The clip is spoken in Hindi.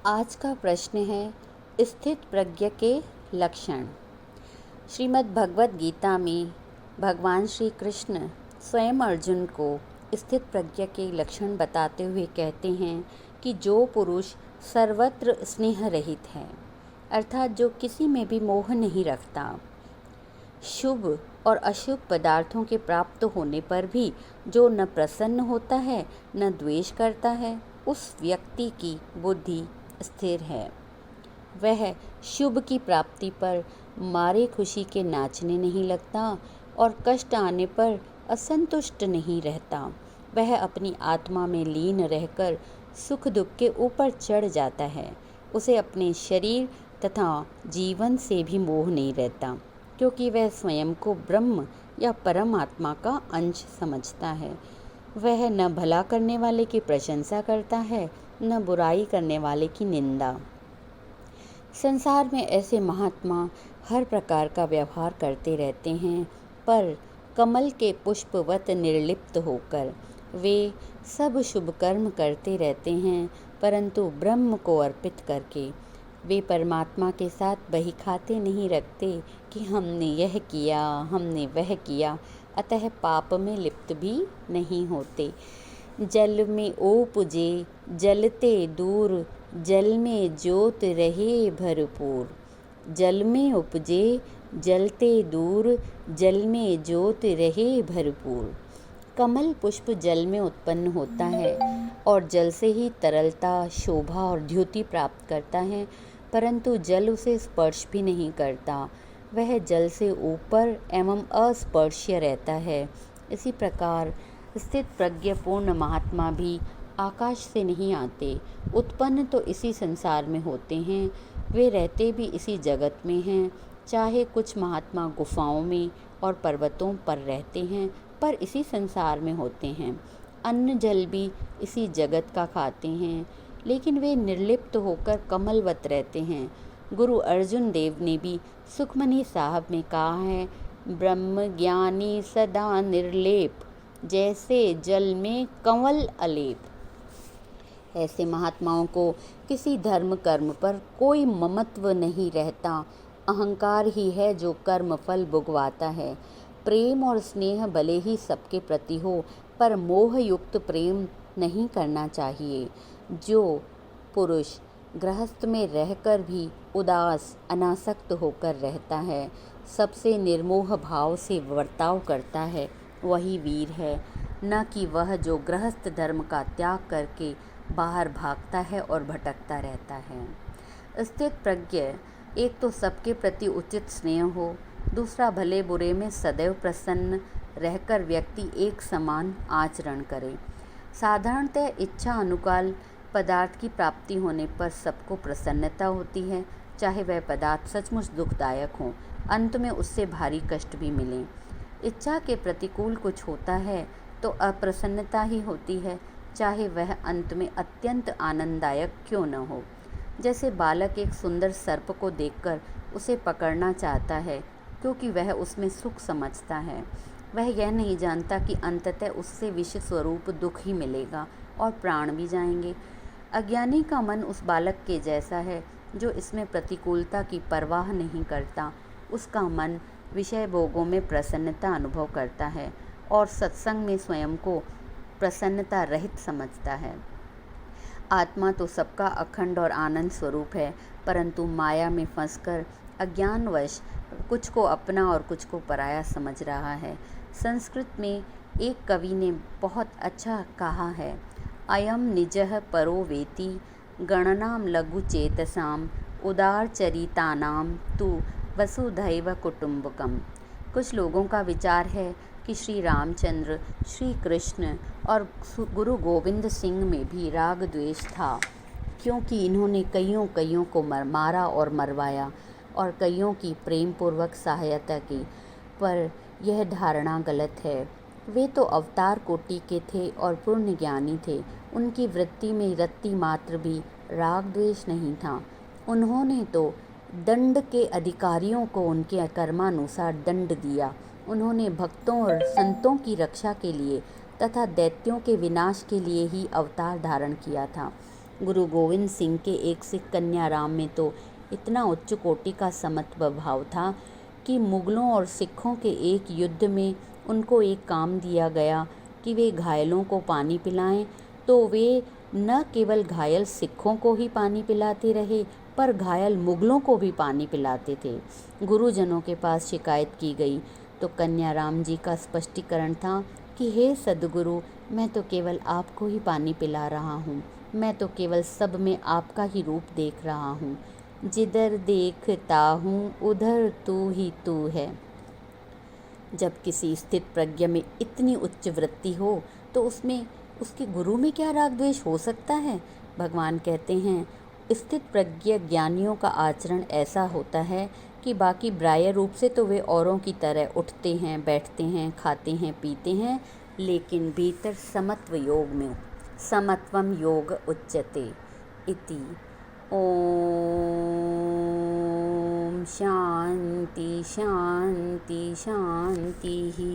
आज का प्रश्न है स्थित प्रज्ञ के लक्षण। श्रीमद् भगवद गीता में भगवान श्री कृष्ण स्वयं अर्जुन को स्थित प्रज्ञ के लक्षण बताते हुए कहते हैं कि जो पुरुष सर्वत्र स्नेह रहित है, अर्थात जो किसी में भी मोह नहीं रखता, शुभ और अशुभ पदार्थों के प्राप्त होने पर भी जो न प्रसन्न होता है न द्वेष करता है, उस व्यक्ति की बुद्धि स्थिर है। वह शुभ की प्राप्ति पर मारे खुशी के नाचने नहीं लगता और कष्ट आने पर असंतुष्ट नहीं रहता। वह अपनी आत्मा में लीन रहकर सुख दुख के ऊपर चढ़ जाता है। उसे अपने शरीर तथा जीवन से भी मोह नहीं रहता, क्योंकि वह स्वयं को ब्रह्म या परमात्मा का अंश समझता है। वह न भला करने वाले की प्रशंसा करता है, न बुराई करने वाले की निंदा। संसार में ऐसे महात्मा हर प्रकार का व्यवहार करते रहते हैं, पर कमल के पुष्पवत निर्लिप्त होकर वे सब शुभ कर्म करते रहते हैं, परंतु ब्रह्म को अर्पित करके वे परमात्मा के साथ बहीखाते नहीं रखते कि हमने यह किया, हमने वह किया, अतः पाप में लिप्त भी नहीं होते। जल में ओपजे जलते दूर, जल में ज्योत रहे भरपूर। जल में उपजे जलते दूर, जल में ज्योत रहे भरपूर। कमल पुष्प जल में उत्पन्न होता है और जल से ही तरलता, शोभा और द्युति प्राप्त करता है, परंतु जल उसे स्पर्श भी नहीं करता। वह जल से ऊपर एवं अस्पर्श्य रहता है। इसी प्रकार स्थित प्रज्ञ पूर्ण महात्मा भी आकाश से नहीं आते, उत्पन्न तो इसी संसार में होते हैं, वे रहते भी इसी जगत में हैं। चाहे कुछ महात्मा गुफाओं में और पर्वतों पर रहते हैं, पर इसी संसार में होते हैं। अन्न जल भी इसी जगत का खाते हैं, लेकिन वे निर्लिप्त होकर कमलवत रहते हैं। गुरु अर्जुन देव ने भी सुखमनी साहब में कहा है, ब्रह्म ज्ञानी सदा निर्लेप, जैसे जल में कंवल अलेप। ऐसे महात्माओं को किसी धर्म कर्म पर कोई ममत्व नहीं रहता। अहंकार ही है जो कर्म फल भुगवाता है। प्रेम और स्नेह भले ही सबके प्रति हो, पर मोह युक्त प्रेम नहीं करना चाहिए। जो पुरुष गृहस्थ में रहकर भी उदास अनासक्त होकर रहता है, सबसे निर्मोह भाव से वर्ताव करता है, वही वीर है, न कि वह जो गृहस्थ धर्म का त्याग करके बाहर भागता है और भटकता रहता है। स्थित प्रज्ञ एक तो सबके प्रति उचित स्नेह हो, दूसरा भले बुरे में सदैव प्रसन्न रहकर व्यक्ति एक समान आचरण करे। साधारणतः इच्छा अनुकाल पदार्थ की प्राप्ति होने पर सबको प्रसन्नता होती है, चाहे वह पदार्थ सचमुच दुखदायक हो, अंत में उससे भारी कष्ट भी मिले। इच्छा के प्रतिकूल कुछ होता है तो अप्रसन्नता ही होती है, चाहे वह अंत में अत्यंत आनंददायक क्यों न हो। जैसे बालक एक सुंदर सर्प को देखकर उसे पकड़ना चाहता है, क्योंकि वह उसमें सुख समझता है। वह यह नहीं जानता कि अंततः उससे विष स्वरूप दुख ही मिलेगा और प्राण भी जाएंगे। अज्ञानी का मन उस बालक के जैसा है जो इसमें प्रतिकूलता की परवाह नहीं करता। उसका मन विषय भोगों में प्रसन्नता अनुभव करता है और सत्संग में स्वयं को प्रसन्नता रहित समझता है। आत्मा तो सबका अखंड और आनंद स्वरूप है, परंतु माया में फंसकर अज्ञानवश कुछ को अपना और कुछ को पराया समझ रहा है। संस्कृत में एक कवि ने बहुत अच्छा कहा है, अयम निजः परो वेति, गणनाम लघु चेतसाम, उदार चरितानाम तु वसुधैव कुटुंबकम। कुछ लोगों का विचार है कि श्री रामचंद्र, श्री कृष्ण और गुरु गोविंद सिंह में भी राग द्वेष था, क्योंकि इन्होंने कईयों को मारा और मरवाया और कईयों की प्रेम पूर्वक सहायता की, पर यह धारणा गलत है। वे तो अवतार कोटि के थे और पूर्ण ज्ञानी थे। उनकी वृत्ति में रत्ती मात्र भी राग द्वेष नहीं था। उन्होंने तो दंड के अधिकारियों को उनके कर्मानुसार दंड दिया। उन्होंने भक्तों और संतों की रक्षा के लिए तथा दैत्यों के विनाश के लिए ही अवतार धारण किया था। गुरु गोविंद सिंह के एक सिख कन्याराम में तो इतना उच्च कोटि का समत्व भाव था कि मुगलों और सिखों के एक युद्ध में उनको एक काम दिया गया कि वे घायलों को पानी पिलाएं, तो वे न केवल घायल सिखों को ही पानी पिलाते रहे पर घायल मुगलों को भी पानी पिलाते थे। गुरुजनों के पास शिकायत की गई तो कन्याराम जी का स्पष्टीकरण था कि हे सद्गुरु, मैं तो केवल आपको ही पानी पिला रहा हूँ, मैं तो केवल सब में आपका ही रूप देख रहा हूँ, जिधर देखता हूँ उधर तू ही तू है। जब किसी स्थित प्रज्ञ में इतनी उच्च वृत्ति हो तो उसमें उसके गुरु में क्या राग द्वेष हो सकता है। भगवान कहते हैं, स्थित प्रज्ञ ज्ञानियों का आचरण ऐसा होता है कि बाकी बाह्य रूप से तो वे औरों की तरह उठते हैं, बैठते हैं, खाते हैं, पीते हैं, लेकिन भीतर समत्व योग में समत्वम योग उच्यते इति। ओम शांति शांति शांति ही।